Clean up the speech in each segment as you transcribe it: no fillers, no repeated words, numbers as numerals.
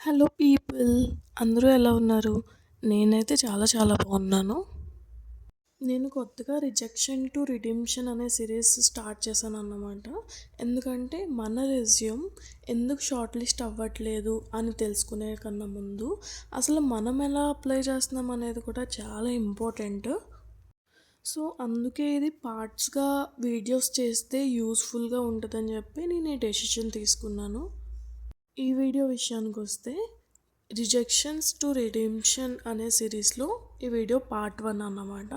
Hello people, అందరూ ఎలా ఉన్నారు? నేనైతే చాలా బాగున్నాను. నేను కొత్తగా రిజెక్షన్ టు రిడెంప్షన్ అనే సిరీస్ స్టార్ట్ చేశాను అన్నమాట. ఎందుకంటే మన రెజ్యూమ్ ఎందుకు షార్ట్ లిస్ట్ అవ్వట్లేదు అని తెలుసుకునే కన్నా ముందు అసలు మనం ఎలా అప్లై చేస్తున్నాం అనేది కూడా చాలా ఇంపార్టెంట్. సో అందుకే ఇది పార్ట్స్గా వీడియోస్ చేస్తే యూస్ఫుల్గా ఉంటుందని చెప్పి నేను ఈ డెసిషన్ తీసుకున్నాను. ఈ వీడియో విషయానికి వస్తే రిజెక్షన్స్ టు రిడెంప్షన్ అనే సిరీస్లో ఈ వీడియో పార్ట్ 1 అన్నమాట.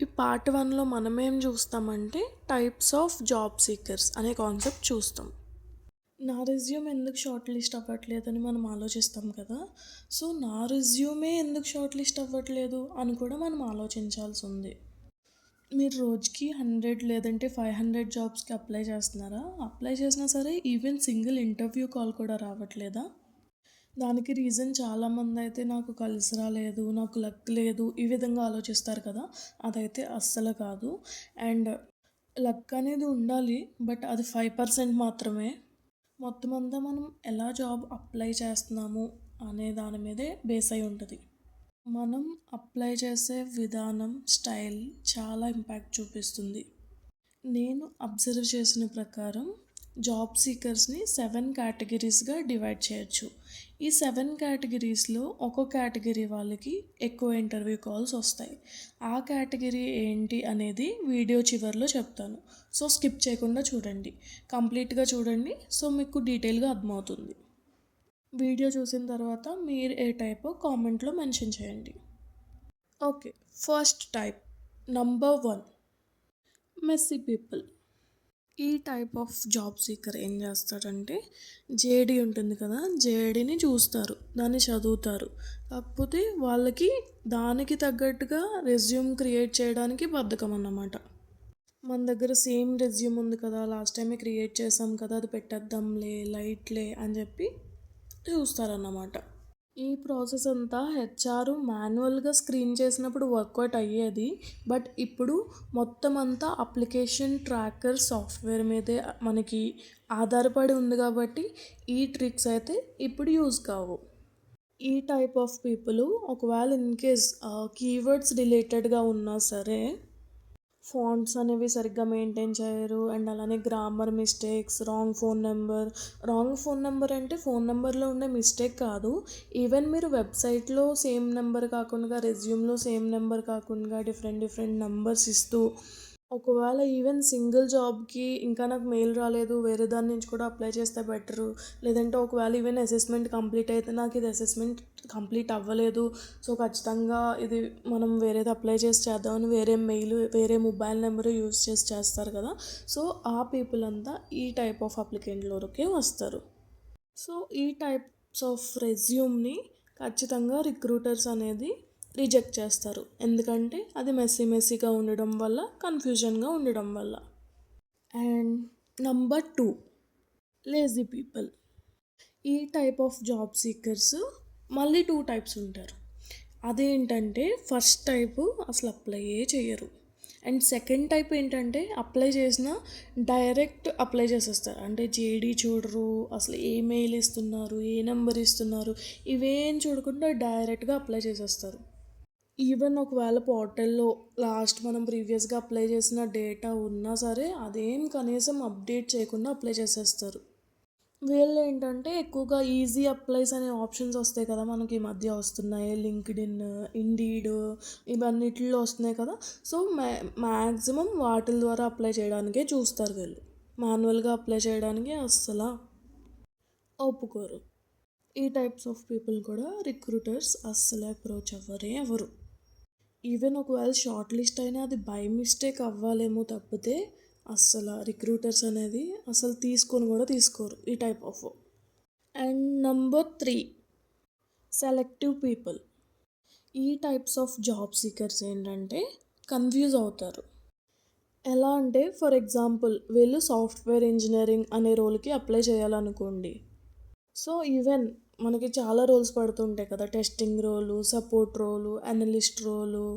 ఈ పార్ట్ 1లో మనం ఏం చూస్తామంటే టైప్స్ ఆఫ్ జాబ్ సీకర్స్ అనే కాన్సెప్ట్ చూస్తాం. నా రెజ్యూమ్ ఎందుకు షార్ట్ లిస్ట్ అవ్వట్లేదని మనం ఆలోచిస్తాం కదా. సో నా రెజ్యూమే ఎందుకు షార్ట్ లిస్ట్ అవ్వట్లేదు అని కూడా మనం ఆలోచించాల్సి ఉంది. మీరు రోజుకి 100 లేదంటే 500 జాబ్స్కి అప్లై చేస్తున్నారా? అప్లై చేసినా సరే ఈవెన్ సింగిల్ ఇంటర్వ్యూ కాల్ కూడా రావట్లేదా? దానికి రీజన్ చాలామంది అయితే నాకు కలిసి రాలేదు, నాకు లక్ లేదు, ఈ విధంగా ఆలోచిస్తారు కదా. అదైతే అస్సలు కాదు. అండ్ లక్ అనేది ఉండాలి, బట్ అది 5% మాత్రమే. మొత్తం అంతా మనం ఎలా జాబ్ అప్లై చేస్తున్నాము అనే దాని మీదే బేస్ అయి ఉంటుంది. మనం అప్లై చేసే విధానం, స్టైల్ చాలా ఇంపాక్ట్ చూపిస్తుంది. నేను అబ్జర్వ్ చేసిన ప్రకారం జాబ్ సీకర్స్ని 7 కేటగిరీస్గా డివైడ్ చేయొచ్చు. ఈ 7 కేటగిరీస్లో ఒక్కో కేటగిరీ వాళ్ళకి ఎక్కువ ఇంటర్వ్యూ కాల్స్ వస్తాయి. ఆ కేటగిరీ ఏంటి అనేది వీడియో చివరిలో చెప్తాను. సో స్కిప్ చేయకుండా చూడండి, కంప్లీట్గా చూడండి. సో మీకు డీటెయిల్గా అర్థమవుతుంది. వీడియో చూసిన తర్వాత మీరు ఏ టైపో కామెంట్లో మెన్షన్ చేయండి. Okay, first type number 1, messy people. ఈ టైప్ ఆఫ్ జాబ్ సీకర్ ఏం చేస్తారంటే జేడీ ఉంటుంది కదా, జేడీని చూస్తారు, దాన్ని చదువుతారు. కాకపోతే వాళ్ళకి దానికి తగ్గట్టుగా రెజ్యూమ్ క్రియేట్ చేయడానికి బద్ధకం అన్నమాట. మన దగ్గర సేమ్ రెజ్యూమ్ ఉంది కదా, లాస్ట్ టైమే క్రియేట్ చేసాం కదా, అది పెట్టేద్దాంలే, లైట్లే అని చెప్పి చూస్తారన్నమాట. ఈ ప్రాసెస్ అంతా హెచ్ఆర్ మాన్యువల్గా స్క్రీన్ చేసినప్పుడు వర్కౌట్ అయ్యేది. బట్ ఇప్పుడు మొత్తం అంతా అప్లికేషన్ ట్రాకర్ సాఫ్ట్వేర్ మీదే మనకి ఆధారపడి ఉంది కాబట్టి ఈ ట్రిక్స్ అయితే ఇప్పుడు యూజ్ కావు. ఈ టైప్ ఆఫ్ పీపుల్ ఒకవేళ ఇన్కేస్ కీవర్డ్స్ రిలేటెడ్గా ఉన్నా సరే ఫాంట్స్ అనేవి సరిగ్గా మెయింటైన్ చేయరు. అండ్ అలానే grammar mistakes, wrong phone number అంటే ఫోన్ నెంబర్లో ఉండే మిస్టేక్ కాదు. ఈవెన్ మీరు వెబ్సైట్లో సేమ్ నెంబర్ కాకుండా, రెజ్యూమ్లో సేమ్ నెంబర్ కాకుండా డిఫరెంట్ నెంబర్స్ ఇస్తూ, ఒకవేళ ఈవెన్ సింగిల్ జాబ్కి ఇంకా నాకు మెయిల్ రాలేదు, వేరే దాని నుంచి కూడా అప్లై చేస్తే బెటరు, లేదంటే ఒకవేళ ఈవెన్ అసెస్మెంట్ కంప్లీట్ అయితే నాకు ఇది అసెస్మెంట్ కంప్లీట్ అవ్వలేదు, సో ఖచ్చితంగా ఇది మనం వేరేది అప్లై చేసి చేద్దామని వేరే మెయిల్, వేరే మొబైల్ నెంబర్ యూజ్ చేసి చేస్తారు కదా. సో ఆ పీపుల్ అంతా ఈ టైప్ ఆఫ్ అప్లికెంట్లోకే వస్తారు. సో ఈ టైప్స్ ఆఫ్ రెజ్యూమ్ని ఖచ్చితంగా రిక్రూటర్స్ అనేది రిజెక్ట్ చేస్తారు. ఎందుకంటే అది మెస్సీగా ఉండడం వల్ల, కన్ఫ్యూజన్గా ఉండడం వల్ల. And number 2, lazy people. ఈ టైప్ ఆఫ్ జాబ్ సీకర్స్ మళ్ళీ 2 టైప్స్ ఉంటారు. అదేంటంటే ఫస్ట్ టైపు అసలు అప్లైయే చేయరు. అండ్ సెకండ్ టైప్ ఏంటంటే అప్లై చేసినా డైరెక్ట్ అప్లై చేసేస్తారు. అంటే జేడీ చూడరు, అసలు ఏ మెయిల్ ఇస్తున్నారు, ఏ నెంబర్ ఇస్తున్నారు, ఇవేం చూడకుండా డైరెక్ట్గా అప్లై చేసేస్తారు. ఈవెన్ ఒకవేళ పోర్టల్లో లాస్ట్ మనం ప్రీవియస్గా అప్లై చేసిన డేటా ఉన్నా సరే అదేం కనీసం అప్డేట్ చేయకుండా అప్లై చేసేస్తారు. వీళ్ళు ఏంటంటే ఎక్కువగా ఈజీ అప్లైస్ అనే ఆప్షన్స్ వస్తాయి కదా, మనకి ఈ మధ్య వస్తున్నాయి, లింక్డ్ఇన్, ఇండీడ్, ఇవన్నిటిలో వస్తున్నాయి కదా. సో మ్యాక్సిమం వాటి ద్వారా అప్లై చేయడానికే చూస్తారు వీళ్ళు. మాన్యువల్గా అప్లై చేయడానికి అస్సలు ఒప్పుకోరు. ఈ టైప్స్ ఆఫ్ పీపుల్ కూడా రిక్రూటర్స్ అస్సలు అప్రోచ్ అవ్వరు. ఈవెన్ ఒకవేళ షార్ట్ లిస్ట్ అయినా అది బై మిస్టేక్ అవ్వాలేమో తప్పితే అస్సలు రిక్రూటర్స్ అనేది అసలు తీసుకోరు ఈ type of. And number 3, selective people. ఈ టైప్స్ ఆఫ్ జాబ్ సీకర్స్ ఏంటంటే కన్ఫ్యూజ్ అవుతారు. ఎలా అంటే ఫర్ ఎగ్జాంపుల్ వీళ్ళు సాఫ్ట్వేర్ ఇంజనీరింగ్ అనే రోల్కి అప్లై చేయాలనుకోండి. సో ఈవెన్ మనకి చాలా రోల్స్ పడుతుంటాయి కదా, టెస్టింగ్ రోలు, సపోర్ట్ రోలు, అనలిస్ట్ రోలు.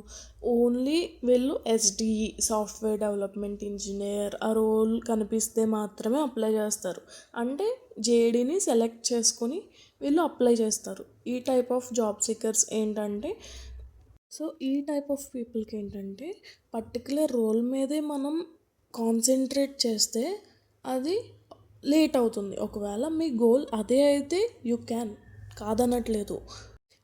ఓన్లీ వీళ్ళు ఎస్డిఈ, సాఫ్ట్వేర్ డెవలప్మెంట్ ఇంజనీర్, ఆ రోల్ కనిపిస్తే మాత్రమే అప్లై చేస్తారు. అంటే జేడీని సెలెక్ట్ చేసుకొని వీళ్ళు అప్లై చేస్తారు. ఈ టైప్ ఆఫ్ జాబ్ సీకర్స్ ఏంటంటే సో ఈ టైప్ ఆఫ్ పీపుల్కి ఏంటంటే పర్టికులర్ రోల్ మీదే మనం కాన్సన్ట్రేట్ చేస్తే అది లేట్ అవుతుంది. ఒకవేళ మీ గోల్ అదే అయితే యూ క్యాన్, కాదనట్లేదు.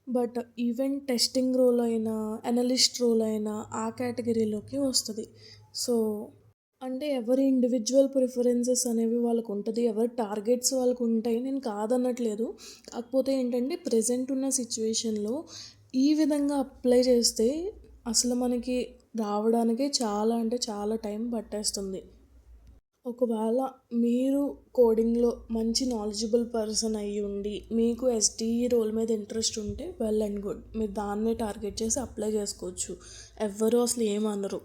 బట్ ఈవెన్ టెస్టింగ్ రోల్ అయినా అనలిస్ట్ రోల్ అయినా ఆ కేటగిరీలోకి వస్తుంది. సో అంటే ఎవరి ఇండివిజువల్ ప్రిఫరెన్సెస్ అనేవి వాళ్ళకు ఉంటుంది, ఎవరి టార్గెట్స్ వాళ్ళకు ఉంటాయి, నేను కాదనట్లేదు. కాకపోతే ఏంటంటే ప్రజెంట్ ఉన్న సిచ్యువేషన్లో ఈ విధంగా అప్లై చేస్తే అసలు మనకి రావడానికి చాలా అంటే చాలా టైం పట్టేస్తుంది. ఒకవేళ మీరు కోడింగ్లో మంచి నాలెడ్జబుల్ పర్సన్ అయ్యి ఉండి మీకు ఎస్డిఈ రోల్ మీద ఇంట్రెస్ట్ ఉంటే వెల్ అండ్ గుడ్, మీరు దాన్నే టార్గెట్ చేసి అప్లై చేసుకోవచ్చు. ఎవ్వరూ అసలు ఏమనరు.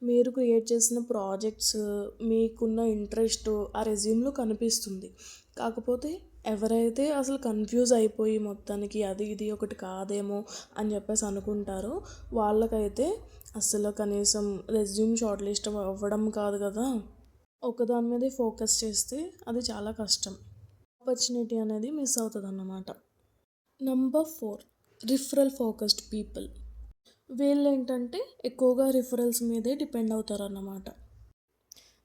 మీరు క్రియేట్ చేసిన ప్రాజెక్ట్స్, మీకున్న ఇంట్రెస్ట్ ఆ రెజ్యూమ్లో కనిపిస్తుంది. కాకపోతే ఎవరైతే అసలు కన్ఫ్యూజ్ అయిపోయి మొత్తానికి అది ఇది ఒకటి కాదేమో అని చెప్పేసి అనుకుంటారో వాళ్ళకైతే అసలు కనీసం రెజ్యూమ్ షార్ట్ లిస్ట్ అవ్వడం కాదు కదా, ఒకదాని మీదే ఫోకస్ చేస్తే అది చాలా కష్టం. ఆపర్చునిటీ అనేది మిస్ అవుతుంది అన్నమాట. Number 4, referral focused people. వీళ్ళు ఏంటంటే ఎక్కువగా రిఫరల్స్ మీదే డిపెండ్ అవుతారు అన్నమాట.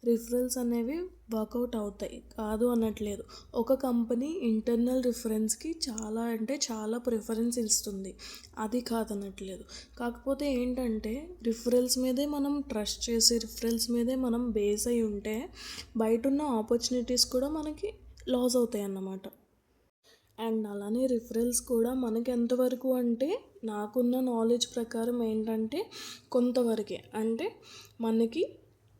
రిఫరల్స్ అనేవి వర్కౌట్ అవుతాయి, కాదు అనట్లేదు. ఒక కంపెనీ ఇంటర్నల్ రిఫరెన్స్కి చాలా అంటే చాలా ప్రిఫరెన్స్ ఇస్తుంది, అది కాదనట్లేదు. కాకపోతే ఏంటంటే రిఫరల్స్ మీదే మనం ట్రస్ట్ చేసి రిఫరల్స్ మీదే మనం బేస్ అయి ఉంటే బయట ఉన్న ఆపర్చునిటీస్ కూడా మనకి లాస్ అవుతాయి అన్నమాట. అండ్ అలానే రిఫరల్స్ కూడా మనకి ఎంతవరకు అంటే నాకున్న నాలెడ్జ్ ప్రకారం ఏంటంటే కొంతవరకే. అంటే మనకి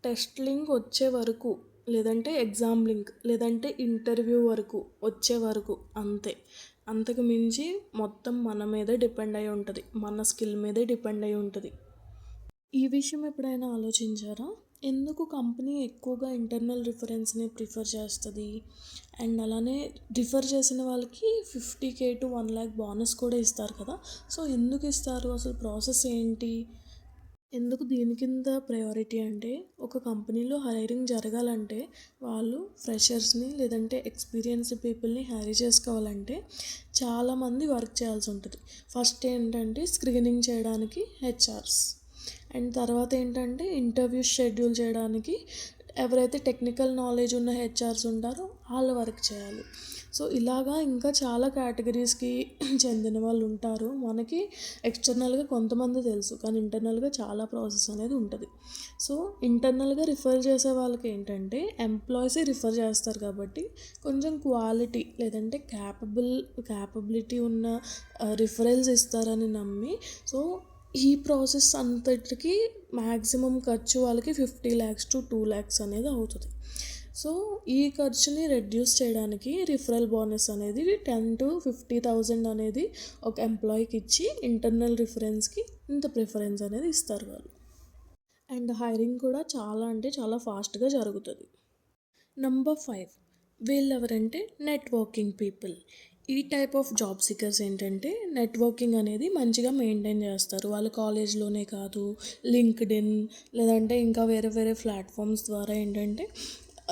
టెస్ట్ లింక్ వచ్చే వరకు, లేదంటే ఎగ్జామ్ లింక్, లేదంటే ఇంటర్వ్యూ వరకు వచ్చే వరకు అంతే. అంతకు మించి మొత్తం మన మీదే డిపెండ్ అయి ఉంటుంది, మన స్కిల్ మీదే డిపెండ్ అయి ఉంటుంది. ఈ విషయం ఎప్పుడైనా ఆలోచించారా? ఎందుకు కంపెనీ ఎక్కువగా ఇంటర్నల్ రిఫరెన్స్ని ప్రిఫర్ చేస్తుంది? అండ్ అలానే రిఫర్ చేసిన వాళ్ళకి 50K to 1 lakh బోనస్ కూడా ఇస్తారు కదా. సో ఎందుకు ఇస్తారు, అసలు ప్రాసెస్ ఏంటి, ఎందుకు దీని కింద ప్రయారిటీ అంటే ఒక కంపెనీలో హైరింగ్ జరగాలంటే వాళ్ళు ఫ్రెషర్స్ని లేదంటే ఎక్స్పీరియన్స్డ్ పీపుల్ని హైర్ చేసుకోవాలంటే చాలామంది వర్క్ చేయాల్సి ఉంటుంది. ఫస్ట్ ఏంటంటే స్క్రీనింగ్ చేయడానికి హెచ్ఆర్స్, అండ్ తర్వాత ఏంటంటే ఇంటర్వ్యూ షెడ్యూల్ చేయడానికి ఎవరైతే టెక్నికల్ నాలెడ్జ్ ఉన్న హెచ్ఆర్స్ ఉంటారో వాళ్ళు వర్క్ చేయాలి. సో ఇలాగా ఇంకా చాలా కేటగిరీస్కి చెందిన వాళ్ళు ఉంటారు. మనకి ఎక్స్టర్నల్గా కొంతమంది తెలుసు, కానీ ఇంటర్నల్గా చాలా ప్రాసెస్ అనేది ఉంటుంది. సో ఇంటర్నల్గా రిఫర్ చేసే వాళ్ళకి ఏంటంటే ఎంప్లాయీసే రిఫర్ చేస్తారు కాబట్టి కొంచెం క్వాలిటీ లేదంటే క్యాపబిలిటీ ఉన్న రిఫరల్స్ ఇస్తారని నమ్మి సో ఈ ప్రాసెస్ అంతటికి మ్యాక్సిమం ఖర్చు వాళ్ళకి 50 lakhs to 2 lakhs అనేది అవుతుంది. సో ఈ ఖర్చుని రెడ్యూస్ చేయడానికి రిఫరల్ బోనస్ అనేది 10 to 50,000 అనేది ఒక ఎంప్లాయీకి ఇచ్చి ఇంటర్నల్ రిఫరెన్స్కి ఇంత ప్రిఫరెన్స్ అనేది ఇస్తారు వాళ్ళు. అండ్ హైరింగ్ కూడా చాలా అంటే చాలా ఫాస్ట్గా జరుగుతుంది. నంబర్ 5, వీళ్ళు ఎవరంటే నెట్వర్కింగ్ పీపుల్. ఈ టైప్ ఆఫ్ జాబ్ సీకర్స్ ఏంటంటే నెట్వర్కింగ్ అనేది మంచిగా మెయింటైన్ చేస్తారు. వాళ్ళు కాలేజ్లోనే కాదు, లింక్డ్ఇన్ లేదంటే ఇంకా వేరే వేరే ప్లాట్ఫామ్స్ ద్వారా ఏంటంటే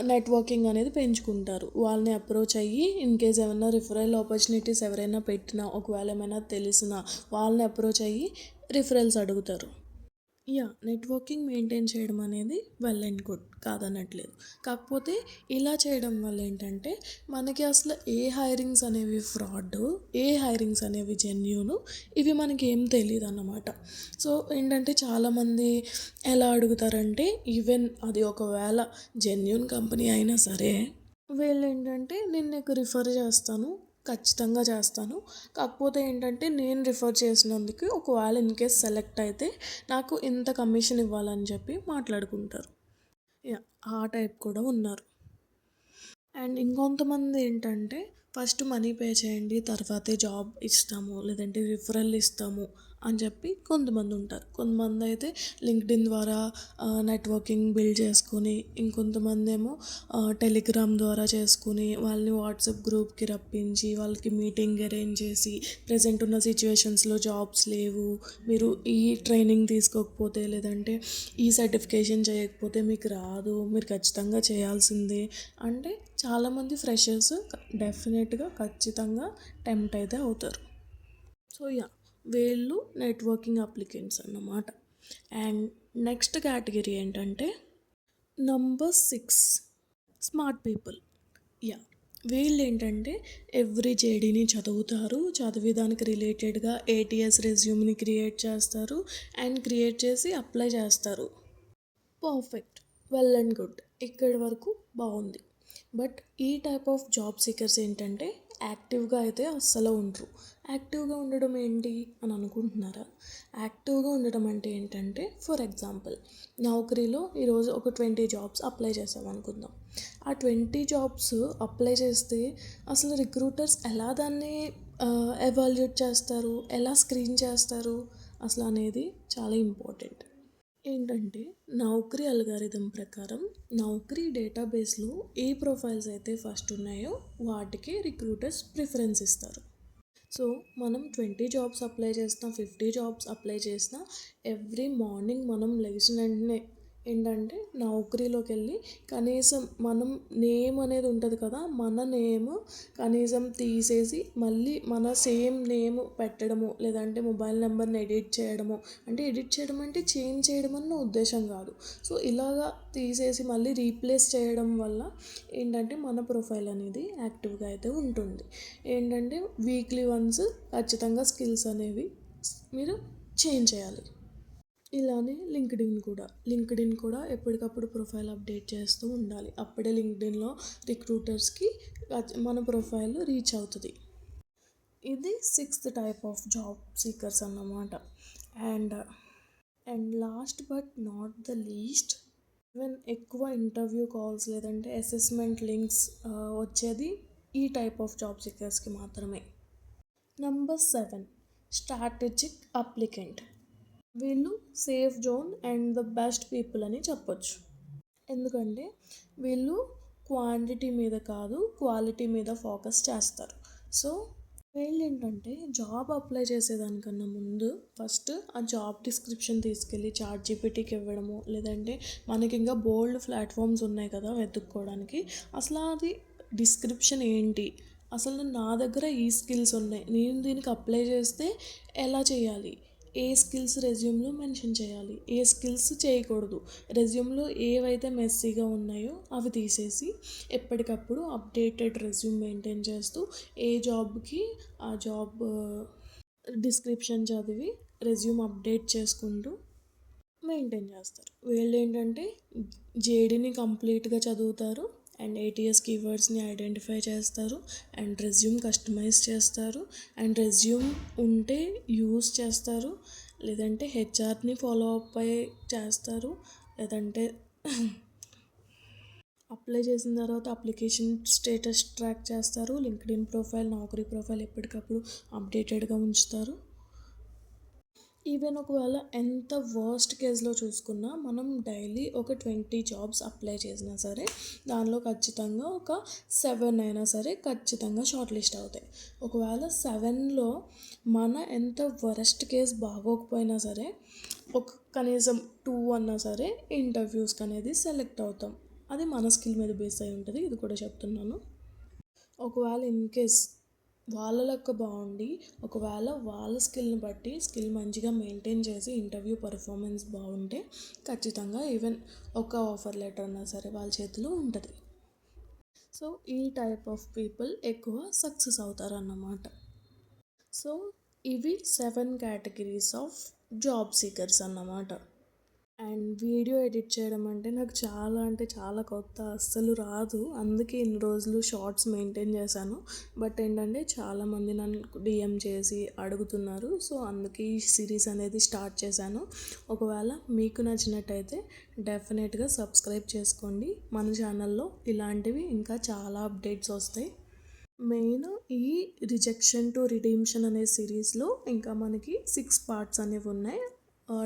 నెట్వర్కింగ్ అనేది పెంచుకుంటారు. వాళ్ళని అప్రోచ్ అయ్యి ఇన్ కేస్ ఏమైనా రిఫరల్ ఆపర్చునిటీస్ ఎవరైనా పెట్టినా, ఒకవేళ ఏమైనా తెలిసినా వాళ్ళని అప్రోచ్ అయ్యి రిఫరల్స్ అడుగుతారు. నెట్వర్కింగ్ మెయింటైన్ చేయడం అనేది వెల్ అండ్ గుడ్, కాదనట్లేదు. కాకపోతే ఇలా చేయడం వల్ల ఏంటంటే మనకి అసలు ఏ హైరింగ్స్ అనేవి ఫ్రాడ్, ఏ హైరింగ్స్ అనేవి జెన్యూన్, ఇవి మనకి ఏం తెలియదు అన్నమాట. సో ఏంటంటే చాలామంది ఎలా అడుగుతారంటే ఈవెన్ అది ఒకవేళ జెన్యూన్ కంపెనీ అయినా సరే వీళ్ళు ఏంటంటే నేను నీకు రిఫర్ చేస్తాను, ఖచ్చితంగా చేస్తాను. కాకపోతే ఏంటంటే నేను రిఫర్ చేసినందుకు ఒకవేళ ఇన్ కేస్ సెలెక్ట్ అయితే నాకు ఇంత కమిషన్ ఇవ్వాలని చెప్పి మాట్లాడుకుంటారు. ఆ టైప్ కూడా ఉన్నారు. అండ్ ఇంకొంతమంది ఏంటంటే ఫస్ట్ మనీ పే చేయండి తర్వాతే జాబ్ ఇస్తాము లేదంటే రిఫరల్ ఇస్తాము అని చెప్పి కొంతమంది ఉంటారు. కొంతమంది అయితే లింక్డ్ఇన్ ద్వారా నెట్వర్కింగ్ బిల్డ్ చేసుకొని, ఇంకొంతమంది ఏమో టెలిగ్రామ్ ద్వారా చేసుకుని వాళ్ళని వాట్సాప్ గ్రూప్కి రప్పించి వాళ్ళకి మీటింగ్ అరేంజ్ చేసి, ప్రజెంట్ ఉన్న సిచ్యువేషన్స్లో జాబ్స్ లేవు, మీరు ఈ ట్రైనింగ్ తీసుకోకపోతే లేదంటే ఈ సర్టిఫికేషన్ చేయకపోతే మీకు రాదు, మీరు ఖచ్చితంగా చేయాల్సిందే అంటే చాలామంది ఫ్రెషర్స్ డెఫినెట్గా ఖచ్చితంగా టెంప్ట్ అయితే అవుతారు. సో వీళ్ళు నెట్వర్కింగ్ అప్లికెంట్స్ అన్నమాట. అండ్ నెక్స్ట్ కేటగిరీ ఏంటంటే నంబర్ 6 స్మార్ట్ పీపుల్. వీళ్ళు ఏంటంటే ఎవ్రీ జేడీని చదువుతారు, చదివి దానికి రిలేటెడ్గా ఏటీఎస్ రెజ్యూమ్ని క్రియేట్ చేస్తారు అండ్ క్రియేట్ చేసి అప్లై చేస్తారు. పర్ఫెక్ట్, వెల్ అండ్ గుడ్, ఇక్కడి వరకు బాగుంది. బట్ ఈ టైప్ ఆఫ్ జాబ్ సీకర్స్ ఏంటంటే యాక్టివ్గా అయితే అస్సలు ఉండరు. యాక్టివ్గా ఉండడం ఏంటి అని అనుకుంటున్నారా? యాక్టివ్గా ఉండడం అంటే ఏంటంటే, ఫర్ ఎగ్జాంపుల్ నౌకరీలో ఈరోజు ఒక 20 జాబ్స్ అప్లై చేసాం అనుకుందాం. ఆ 20 జాబ్స్ అప్లై చేస్తే అసలు రిక్రూటర్స్ ఎలా దాన్ని ఎవాల్యుయేట్ చేస్తారు, ఎలా స్క్రీన్ చేస్తారు అసలు అనేది చాలా ఇంపార్టెంట్. ఏంటంటే నౌకరీ అల్గారిథం ప్రకారం నౌకరీ డేటాబేస్లో ఏ ప్రొఫైల్స్ అయితే ఫస్ట్ ఉన్నాయో వాటికి రిక్రూటర్స్ ప్రిఫరెన్స్ ఇస్తారు. సో మనం 20 జాబ్స్ అప్లై చేసినా 50 జాబ్స్ అప్లై చేసినా ఎవ్రీ మార్నింగ్ మనం లేచిన వెంటనే ఏంటంటే నౌకరీలోకి వెళ్ళి కనీసం మనం నేమ్ అనేది ఉంటుంది కదా, మన నేమ్ కనీసం తీసేసి మళ్ళీ మన సేమ్ నేమ్ పెట్టడము, లేదంటే మొబైల్ నెంబర్ని ఎడిట్ చేయడము, అంటే ఎడిట్ చేయడం అంటే చేంజ్ చేయడం అన్న ఉద్దేశం కాదు. సో ఇలాగా తీసేసి మళ్ళీ రీప్లేస్ చేయడం వల్ల ఏంటంటే మన ప్రొఫైల్ అనేది యాక్టివ్గా అయితే ఉంటుంది. ఏంటంటే వీక్లీ వన్స్ ఖచ్చితంగా స్కిల్స్ అనేవి మీరు చేంజ్ చేయాలి. ఇలానే లింక్డ్ఇన్ కూడా ఎప్పటికప్పుడు ప్రొఫైల్ అప్డేట్ చేస్తూ ఉండాలి. అప్పుడే లింక్డ్ఇన్లో రిక్రూటర్స్కి మన ప్రొఫైల్ రీచ్ అవుతుంది. ఇది 6th type of job seekers అన్నమాట. And last but not the least, even ఎక్కువ ఇంటర్వ్యూ కాల్స్ లేదంటే అసెస్మెంట్ లింక్స్ వచ్చేది ఈ టైప్ ఆఫ్ జాబ్ సీకర్స్కి మాత్రమే. Number 7 strategic applicant. వీళ్ళు safe zone and the best people అని చెప్పొచ్చు. ఎందుకంటే వీళ్ళు క్వాంటిటీ మీద కాదు క్వాలిటీ మీద ఫోకస్ చేస్తారు. సో వీళ్ళు ఏంటంటే జాబ్ అప్లై చేసేదానికన్నా ముందు ఫస్ట్ ఆ జాబ్ డిస్క్రిప్షన్ తీసుకెళ్ళి చాట్‌జీపీటీకి ఇవ్వడము, లేదంటే మనకి ఇంకా బోల్డ్ ప్లాట్ఫామ్స్ ఉన్నాయి కదా వెతుక్కోవడానికి. అసలు అది డిస్క్రిప్షన్ ఏంటి, అసలు నా దగ్గర ఈ స్కిల్స్ ఉన్నాయి, నేను దీనికి అప్లై చేస్తే ఎలా చేయాలి, ఏ స్కిల్స్ రెజ్యూమ్లో మెన్షన్ చేయాలి, ఏ స్కిల్స్ చేయకూడదు, రెజ్యూమ్లో ఏవైతే మెస్సీగా ఉన్నాయో అవి తీసేసి ఎప్పటికప్పుడు అప్డేటెడ్ రెజ్యూమ్ మెయింటైన్ చేస్తూ ఏ జాబ్కి ఆ జాబ్ డిస్క్రిప్షన్ చదివి రెజ్యూమ్ అప్డేట్ చేసుకుంటూ మెయింటైన్ చేస్తారు. వీళ్ళు ఏంటంటే జేడీని కంప్లీట్గా చదువుతారు అండ్ ఏటీఎస్ కీవర్డ్స్ని ఐడెంటిఫై చేస్తారు అండ్ రెజ్యూమ్ కస్టమైజ్ చేస్తారు అండ్ రెజ్యూమ్ ఉంటే యూస్ చేస్తారు, లేదంటే హెచ్ఆర్ని ఫాలో అప్ అయ్యి చేస్తారు, లేదంటే అప్లై చేసిన తర్వాత అప్లికేషన్ స్టేటస్ ట్రాక్ చేస్తారు, లింక్డ్ఇన్ ప్రొఫైల్ నౌకరీ ప్రొఫైల్ ఎప్పటికప్పుడు అప్డేటెడ్గా ఉంచుతారు. ఈవెన్ ఒకవేళ ఎంత వర్స్ట్ కేస్లో చూసుకున్నా మనం డైలీ ఒక 20 జాబ్స్ అప్లై చేసినా సరే దానిలో ఖచ్చితంగా ఒక 7 అయినా సరే ఖచ్చితంగా షార్ట్ లిస్ట్ అవుతాయి. ఒకవేళ 7లో మన ఎంత వరస్ట్ కేస్ బాగోకపోయినా సరే ఒక కనీసం 2 అన్నా సరే ఇంటర్వ్యూస్కి అనేది సెలెక్ట్ అవుతాం. అది మన స్కిల్ మీద బేస్ అయి ఉంటుంది, ఇది కూడా చెప్తున్నాను. ఒకవేళ ఇన్ కేస్ వాళ్ళ లెక్క బాగుండి ఒకవేళ వాళ్ళ స్కిల్ని బట్టి స్కిల్ మంచిగా మెయింటైన్ చేసి ఇంటర్వ్యూ పర్ఫార్మెన్స్ బాగుంటే ఖచ్చితంగా ఈవెన్ ఒక ఆఫర్ లెటర్ అయినా సరే వాళ్ళ చేతిలో ఉంటుంది. సో ఈ టైప్ ఆఫ్ పీపుల్ ఎక్కువ సక్సెస్ అవుతారన్నమాట. సో ఇవి 7 కేటగిరీస్ ఆఫ్ జాబ్ సీకర్స్ అన్నమాట. అండ్ వీడియో ఎడిట్ చేయడం అంటే నాకు చాలా అంటే చాలా కొత్త, అస్సలు రాదు, అందుకే ఇన్ని రోజులు షార్ట్స్ మెయింటైన్ చేశాను. బట్ ఏంటంటే చాలామంది నన్ను డిఎం చేసి అడుగుతున్నారు, సో అందుకే ఈ సిరీస్ అనేది స్టార్ట్ చేశాను. ఒకవేళ మీకు నచ్చినట్టయితే డెఫినెట్గా సబ్స్క్రైబ్ చేసుకోండి. మన ఛానల్లో ఇలాంటివి ఇంకా చాలా అప్డేట్స్ వస్తాయి. మెయిన్ ఈ రిజెక్షన్ టు రిడీమ్షన్ అనే సిరీస్లో ఇంకా మనకి 6 పార్ట్స్ అనేవి ఉన్నాయి.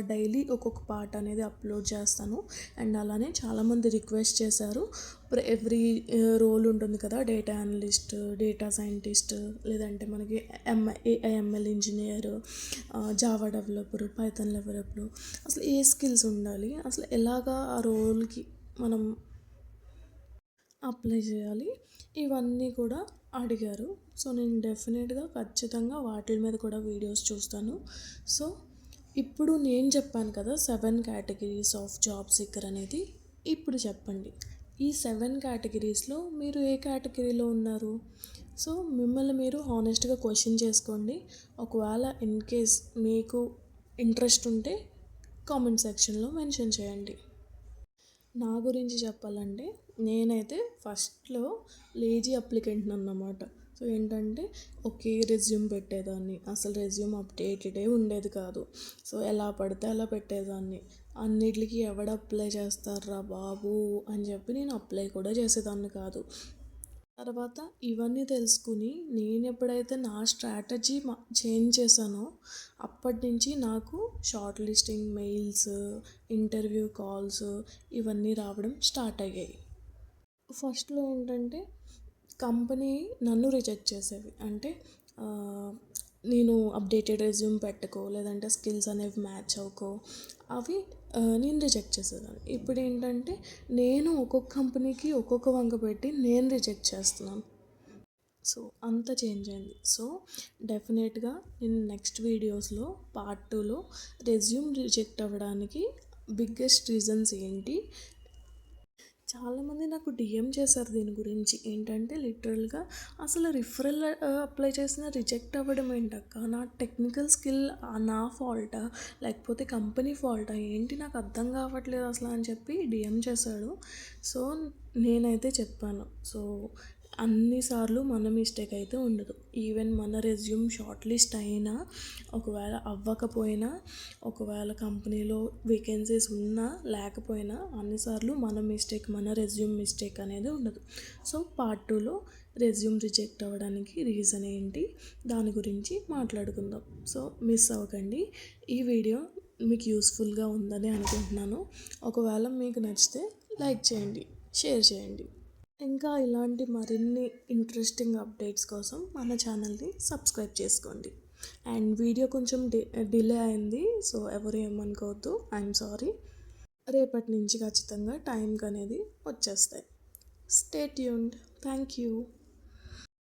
డైలీ ఒక్కొక్క పార్ట్ అనేది అప్లోడ్ చేస్తాను. అండ్ అలానే చాలామంది రిక్వెస్ట్ చేశారు. ఎవ్రీ రోల్ ఉంటుంది కదా, డేటా అనలిస్ట్, డేటా సైంటిస్ట్, లేదంటే మనకి AIML engineer, Java developer, Python developer, అసలు ఏ స్కిల్స్ ఉండాలి, అసలు ఎలాగా ఆ రోల్కి మనం అప్లై చేయాలి, ఇవన్నీ కూడా అడిగారు. సో నేను డెఫినెట్గా ఖచ్చితంగా వాటి మీద కూడా వీడియోస్ చూస్తాను. సో ఇప్పుడు నేను చెప్పాను కదా 7 కేటగిరీస్ ఆఫ్ జాబ్ సీకర్ అనేది. ఇప్పుడు చెప్పండి, ఈ 7 కేటగిరీస్లో మీరు ఏ కేటగిరీలో ఉన్నారు? సో మిమ్మల్ని మీరు హానెస్ట్గా క్వశ్చన్ చేసుకోండి. ఒకవేళ ఇన్ కేస్ మీకు ఇంట్రెస్ట్ ఉంటే కామెంట్ సెక్షన్లో మెన్షన్ చేయండి. నా గురించి చెప్పాలంటే నేనైతే ఫస్ట్లో లేజీ అప్లికెంట్ని అన్నమాట. సో ఏంటంటే ఒకే రెజ్యూమ్ పెట్టేదాన్ని, అసలు రెజ్యూమ్ అప్డేటెడే ఉండేది కాదు. సో ఎలా పడితే అలా పెట్టేదాన్ని. అన్నిటికి ఎవడ అప్లై చేస్తారా బాబు అని చెప్పి నేను అప్లై కూడా చేసేదాన్ని కాదు. తర్వాత ఇవన్నీ తెలుసుకుని నేను ఎప్పుడైతే నా స్ట్రాటజీ చేంజ్ చేశానో అప్పటి నుంచి నాకు short listing mails, interview calls ఇవన్నీ రావడం స్టార్ట్ అయ్యాయి. ఫస్ట్లో ఏంటంటే కంపెనీ నన్ను రిజెక్ట్ చేసేవి. అంటే నేను అప్డేటెడ్ రెజ్యూమ్ పెట్టుకో, లేదంటే స్కిల్స్ అనేవి మ్యాచ్ అవ్వకో, అవి నేను రిజెక్ట్ చేసేదాన్ని. ఇప్పుడు ఏంటంటే నేను ఒక్కొక్క కంపెనీకి ఒక్కొక్క వంక పెట్టి నేను రిజెక్ట్ చేస్తున్నాను. సో అంత చేంజ్ అయింది. సో డెఫినెట్గా నేను నెక్స్ట్ వీడియోస్లో పార్ట్ 2లో రెజ్యూమ్ రిజెక్ట్ అవ్వడానికి బిగ్గెస్ట్ రీజన్స్ ఏంటి, చాలామంది నాకు డిఎం చేశారు దీని గురించి. ఏంటంటే లిటరల్గా అసలు రిఫరల్ అప్లై చేసిన రిజెక్ట్ అవ్వడం ఏంటక్క, నా టెక్నికల్ స్కిల్ నా ఫాల్టా లేకపోతే కంపెనీ ఫాల్టా ఏంటి, నాకు అర్థం కావట్లేదు అసలు అని చెప్పి డిఎం చేశాడు. సో నేనైతే చెప్పాను, సో అన్నిసార్లు మన మిస్టేక్ అయితే ఉండదు. ఈవెన్ మన రెజ్యూమ్ షార్ట్ లిస్ట్ అయినా, ఒకవేళ అవ్వకపోయినా, ఒకవేళ కంపెనీలో వేకెన్సీస్ ఉన్నా లేకపోయినా అన్నిసార్లు మన మిస్టేక్, మన రెజ్యూమ్ మిస్టేక్ అనేది ఉండదు. సో పార్ట్ 2లో రెజ్యూమ్ రిజెక్ట్ అవ్వడానికి రీజన్ ఏంటి దాని గురించి మాట్లాడుకుందాం. సో మిస్ అవ్వకండి. ఈ వీడియో మీకు యూస్ఫుల్గా ఉందని అనుకుంటున్నాను. ఒకవేళ మీకు నచ్చితే లైక్ చేయండి, షేర్ చేయండి. ఇంకా ఇలాంటి మరిన్ని ఇంట్రెస్టింగ్ అప్డేట్స్ కోసం మన ఛానల్ని సబ్స్క్రైబ్ చేసుకోండి. అండ్ వీడియో కొంచెం డిలే అయింది, సో ఎవరు ఏమనుకోవద్దు, ఐఎమ్ సారీ. రేపటి నుంచి ఖచ్చితంగా టైంకి అనేది వచ్చేస్తాయి. Stay tuned. Thank you.